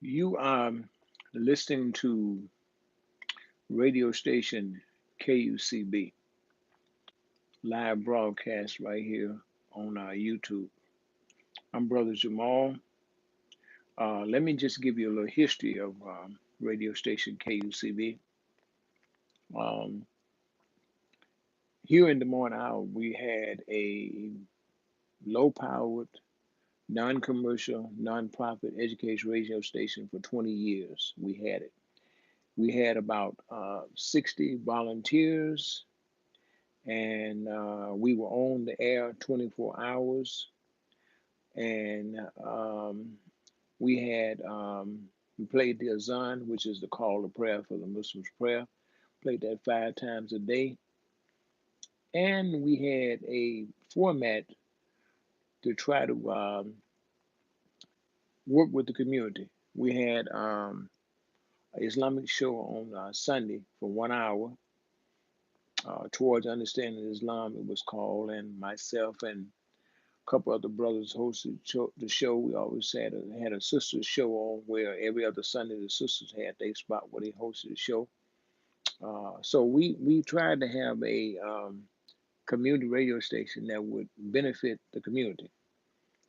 You are listening to radio station KUCB, live broadcast right here on our YouTube. I'm Brother Jamal. Let me just give you a little history of radio station KUCB. Um, Here in Des Moines, Iowa, we had a low powered, non commercial, non-profit education radio station for 20 years. We had it. We had about 60 volunteers, and we were on the air 24 hours. And we had we played the azan, which is the call to prayer for the Muslims prayer. Played that 5 times a day, and we had a format to try to work with the community. We had an Islamic show on Sunday for 1 hour. Towards understanding Islam, it was called, and myself and couple other brothers hosted the show. We always had a sisters show on where every other Sunday the sisters had their spot where they hosted the show. So we tried to have a community radio station that would benefit the community.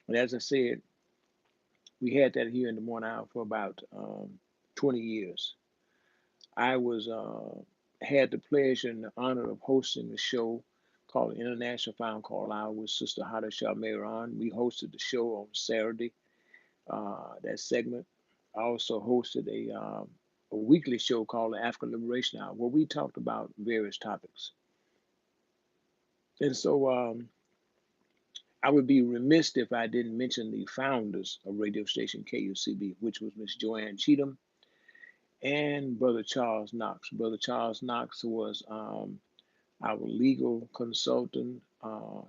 And as I said, we had that here in the morning hour for about 20 years. I was had the pleasure and the honor of hosting the show called International Found Call Out with Sister Hada Shah Mehran. We hosted the show on Saturday, that segment. I also hosted a weekly show called the African Liberation Hour, where we talked about various topics. And so I would be remiss if I didn't mention the founders of radio station KUCB, which was Miss Joanne Cheatham and Brother Charles Knox. Brother Charles Knox was our legal consultant.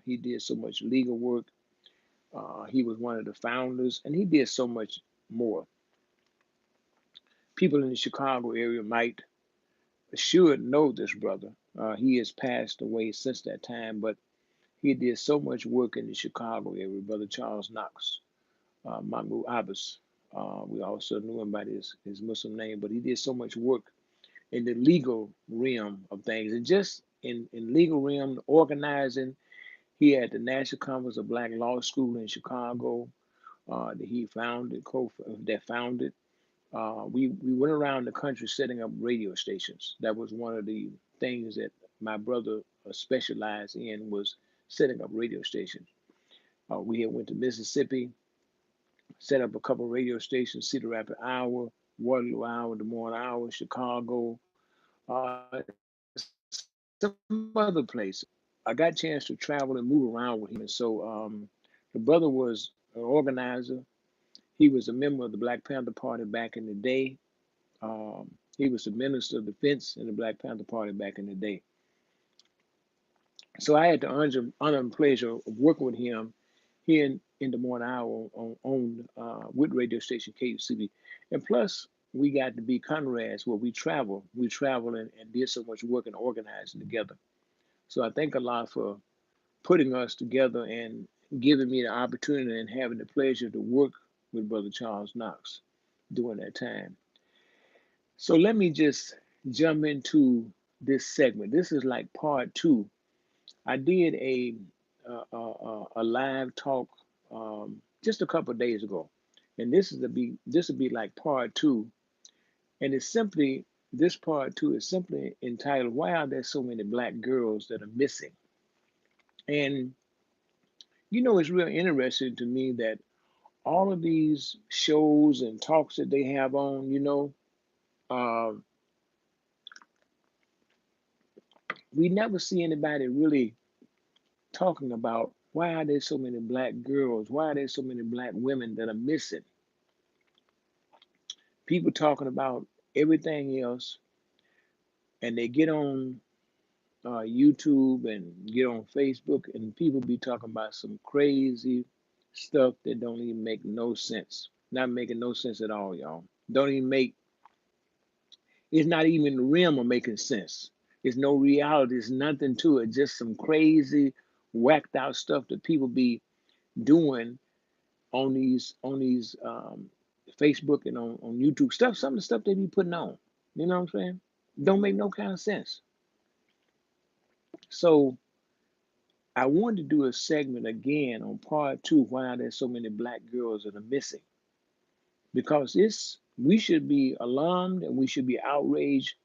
He did so much legal work. He was one of the founders, and he did so much more. People in the Chicago area might should know this brother. He has passed away since that time, but he did so much work in the Chicago area. Brother Charles Knox, Mahmoud Abbas. We also knew him by his Muslim name, but he did so much work in the legal realm of things. And just in legal realm, organizing, he had the National Conference of Black Law School in Chicago that he founded, that founded. We went around the country setting up radio stations. That was one of the things that my brother specialized in was setting up radio stations. We had went to Mississippi, set up a couple of radio stations: Cedar Rapids Hour, Waterloo Hour, Des Moines Hour, Chicago, some other places. I got a chance to travel and move around with him, and so the brother was an organizer. He was a member of the Black Panther Party back in the day. He was the minister of defense in the Black Panther Party back in the day. So I had the honor and pleasure of working with him here in Des Moines, Iowa, with radio station KUCB. And plus, we got to be comrades where we travel. We travel and did so much work and organizing together. So I thank Allah for putting us together and giving me the opportunity and having the pleasure to work with Brother Charles Knox during that time. So let me just jump into this segment. This is like part two. I did a live talk just a couple of days ago, and this will be like part two, and it's simply this part two is simply entitled "Why Are There So Many Black Girls That Are Missing?" And it's real interesting to me that all of these shows and talks that they have on, uh, we never see anybody really talking about why are there so many black girls? Why are there so many black women that are missing? People talking about everything else, and they get on YouTube and get on Facebook, and people be talking about some crazy stuff that don't even make no sense. Not making no sense at all, y'all. Don't even make It's not even in the realm of making sense. It's no reality. It's nothing to it. Just some crazy, whacked out stuff that people be doing on these Facebook and on YouTube stuff. Some of the stuff they be putting on. You know what I'm saying? Don't make no kind of sense. So I wanted to do a segment again on part two, why there's so many black girls that are missing. Because we should be alarmed and we should be outraged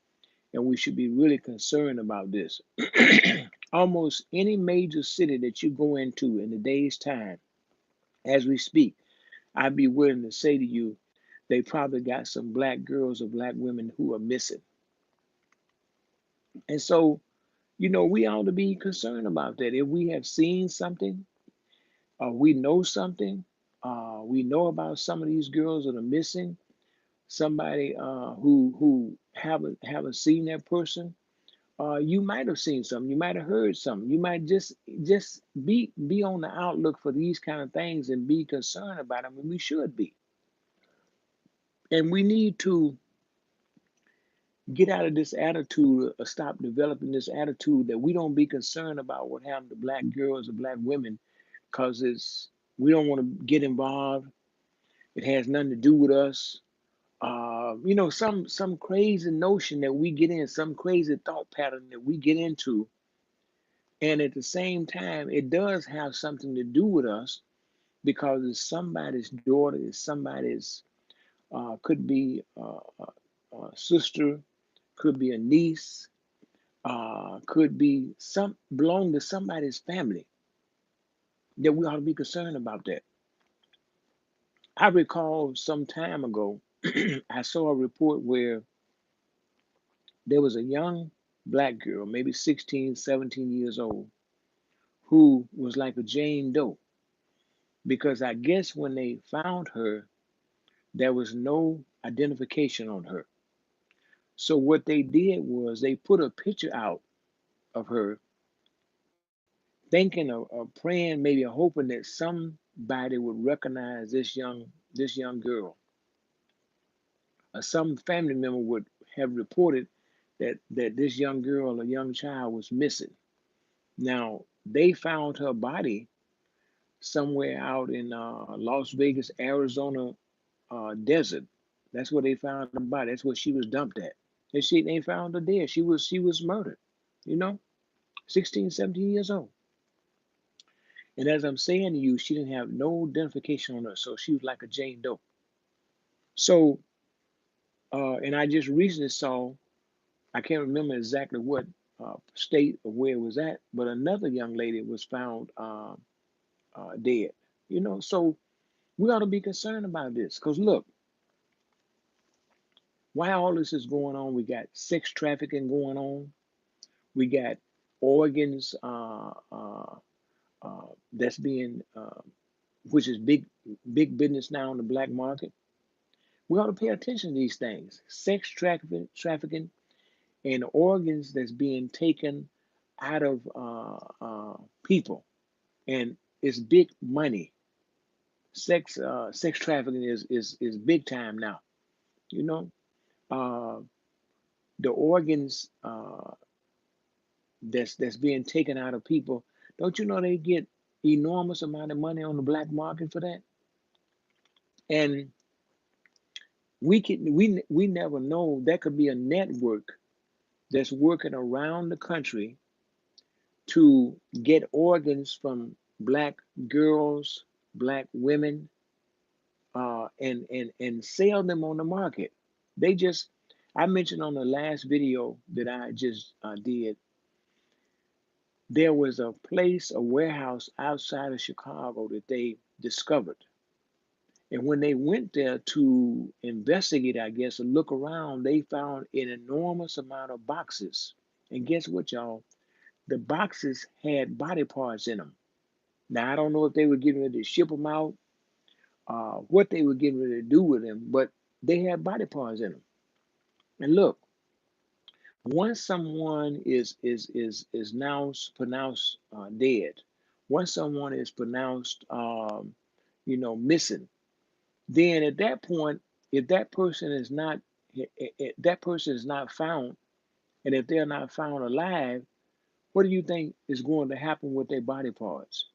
and we should be really concerned about this. Almost any major city that you go into in a day's time, as we speak, I'd be willing to say to you, they probably got some black girls or black women who are missing. And so, we ought to be concerned about that. If we have seen something, we know something, we know about some of these girls that are missing, somebody who haven't seen that person, you might have seen something, you might have heard something, you might just be on the outlook for these kind of things and be concerned about them, and we should be. And we need to get out of this attitude or stop developing this attitude that we don't be concerned about what happened to black girls or black women because it's we don't want to get involved. It has nothing to do with us. Some crazy notion that we get in, some crazy thought pattern that we get into, and at the same time, it does have something to do with us because it's somebody's daughter, it's somebody's could be a sister, could be a niece, could be some belong to somebody's family that we ought to be concerned about that. I recall some time ago, I saw a report where there was a young black girl, maybe 16, 17 years old, who was like a Jane Doe because I guess when they found her, there was no identification on her. So what they did was they put a picture out of her, thinking or praying, maybe hoping that somebody would recognize this young girl, or some family member would have reported that this young girl or young child was missing. Now they found her body somewhere out in Las Vegas, Arizona desert. That's where they found the body. That's where she was dumped at. And they found her dead. She was murdered. You know, 16, 17 years old. And as I'm saying to you, she didn't have no identification on her, so she was like a Jane Doe. So, and I just recently saw, I can't remember exactly what state or where it was at, but another young lady was found dead. So we ought to be concerned about this because look, why all this is going on, we got sex trafficking going on, we got organs that's being, which is big business now in the black market. We ought to pay attention to these things. Sex trafficking, and organs that's being taken out of people, and it's big money. Sex trafficking is big time now. You know, uh, the organs that's being taken out of people. Don't you know they get enormous amount of money on the black market for that? And we never know. That could be a network that's working around the country to get organs from black girls, black women, and sell them on the market. They just, I mentioned on the last video that I just did, there was a place, a warehouse outside of Chicago that they discovered. And when they went there to investigate, I guess, and look around, they found an enormous amount of boxes. And guess what, y'all? The boxes had body parts in them. Now, I don't know if they were getting ready to ship them out, what they were getting ready to do with them, but they had body parts in them. And look, once someone is now pronounced dead, once someone is pronounced, missing, then at that point, if that person is not, that person is not found, and if they're not found alive, what do you think is going to happen with their body parts?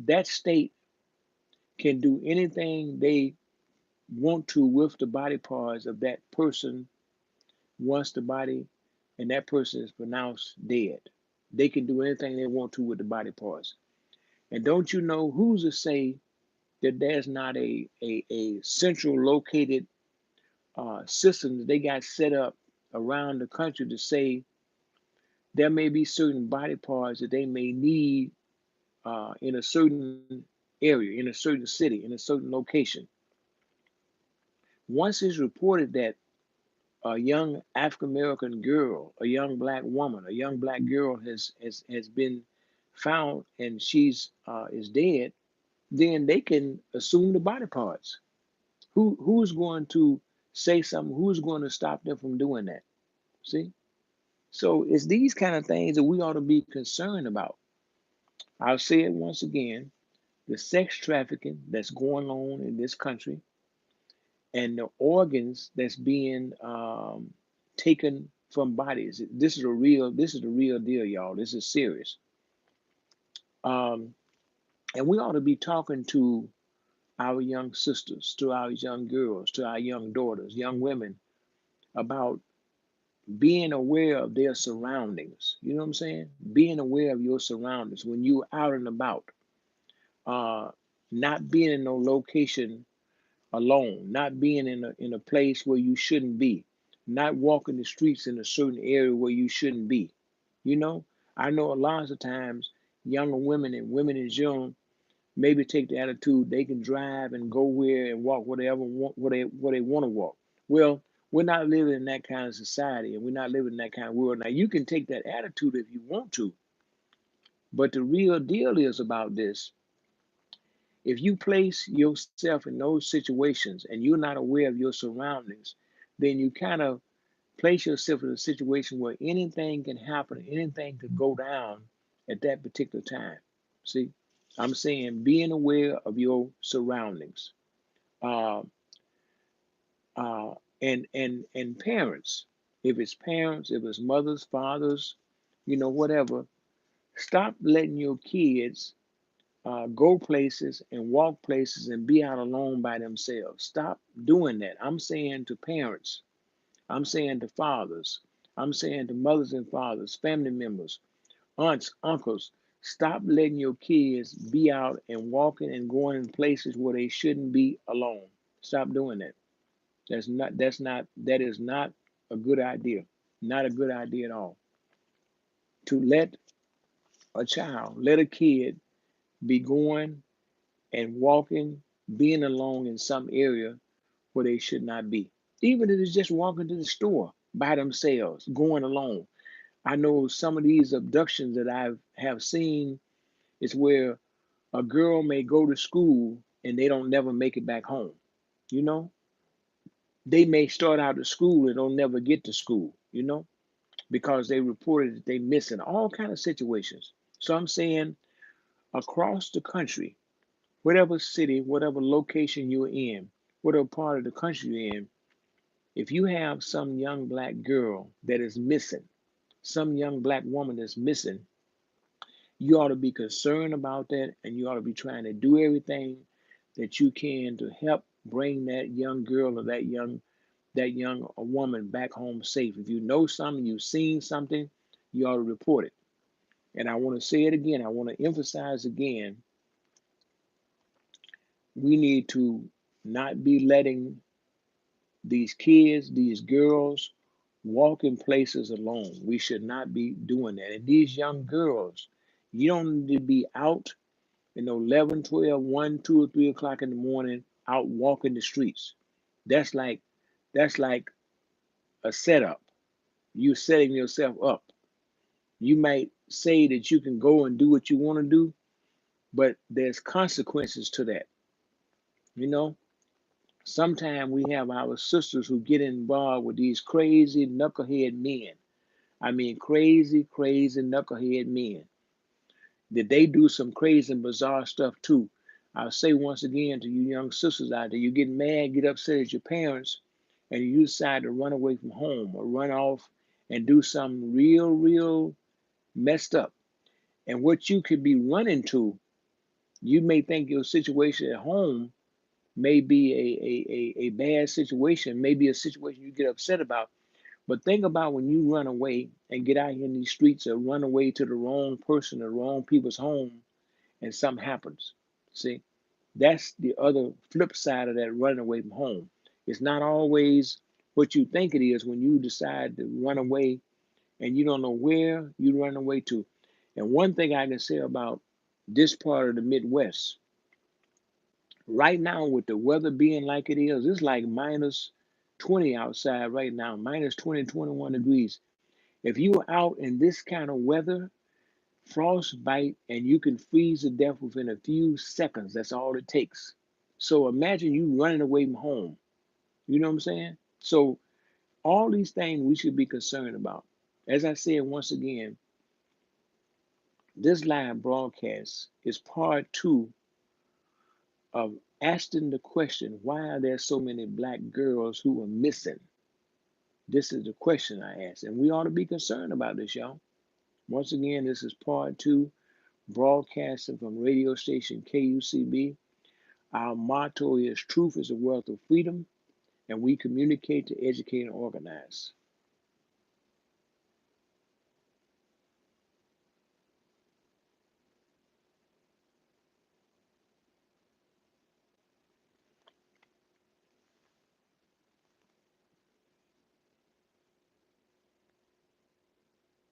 That state can do anything they want to with the body parts of that person once the body and that person is pronounced dead. They can do anything they want to with the body parts. And don't you know who's to say that there's not a central located system that they got set up around the country to say there may be certain body parts that they may need in a certain area, in a certain city, in a certain location. Once it's reported that a young African American girl, a young black woman, a young black girl has been found and she's is dead, then they can assume the body parts. Who's going to say something? Who's going to stop them from doing that? See? So it's these kind of things that we ought to be concerned about. I'll say it once again: the sex trafficking that's going on in this country and the organs that's being taken from bodies. This is the real deal, y'all. This is serious. Um, and we ought to be talking to our young sisters, to our young girls, to our young daughters, young women about being aware of their surroundings. You know what I'm saying? Being aware of your surroundings when you're out and about. Uh, Not being in no location alone, not being in a place where you shouldn't be, not walking the streets in a certain area where you shouldn't be. You know, I know a lot of times younger women and women is young maybe take the attitude they can drive and go where and walk whatever where they want to walk. Well, we're not living in that kind of society and we're not living in that kind of world. Now you can take that attitude if you want to, but the real deal is about this. If you place yourself in those situations and you're not aware of your surroundings, then you kind of place yourself in a situation where anything can happen, anything could go down at that particular time. See, I'm saying being aware of your surroundings. Uh, uh, and parents, if it's mothers, fathers, whatever, stop letting your kids go places and walk places and be out alone by themselves. Stop doing that. I'm saying to parents, I'm saying to fathers, I'm saying to mothers and fathers, family members, aunts, uncles, stop letting your kids be out and walking and going in places where they shouldn't be alone. Stop doing that. That is not a good idea. Not a good idea at all. To let a kid be going and walking, being alone in some area where they should not be. Even if it's just walking to the store by themselves, going alone. I know some of these abductions that I have seen is where a girl may go to school and they don't never make it back home. You know, they may start out at school and don't never get to school. Because they reported that they missing all kind of situations. So I'm saying across the country, whatever city, whatever location you're in, whatever part of the country you're in, if you have some young black girl that is missing, some young black woman that's missing, you ought to be concerned about that and you ought to be trying to do everything that you can to help bring that young girl or that young woman back home safe. If you know something, you've seen something, you ought to report it. And I want to say it again, I want to emphasize again, we need to not be letting these kids, these girls, walk in places alone. We should not be doing that. And these young girls, you don't need to be out in 11, 12, 1, 2, or 3 o'clock in the morning out walking the streets. That's like that's like a setup. You're setting yourself up. You might say that you can go and do what you want to do, but there's consequences to that. You know, sometimes we have our sisters who get involved with these crazy knucklehead men. I mean, crazy, crazy knucklehead men. That they do some crazy and bizarre stuff too. I'll say once again to you young sisters out there, you get mad, get upset at your parents, and you decide to run away from home or run off and do something real, real messed up. And what you could be running to, you may think your situation at home may be a bad situation, maybe a situation you get upset about. But think about when you run away and get out here in these streets or run away to the wrong person, the wrong people's home, and something happens. See, that's the other flip side of that running away from home. It's not always what you think it is when you decide to run away and you don't know where you run away to. And one thing I can say about this part of the Midwest, right now with the weather being like it is, it's like minus 20 outside right now, minus 20, 21 degrees. If you're out in this kind of weather, frostbite, and you can freeze to death within a few seconds. That's all it takes. So imagine you running away from home. You know what I'm saying? So all these things we should be concerned about. As I said once again, this live broadcast is part two of asking the question, why are there so many black girls who are missing? This is the question I ask, and we ought to be concerned about this, y'all. Once again, this is part two, broadcasting from radio station KUCB. Our motto is truth is the wealth of freedom, and we communicate to educate and organize.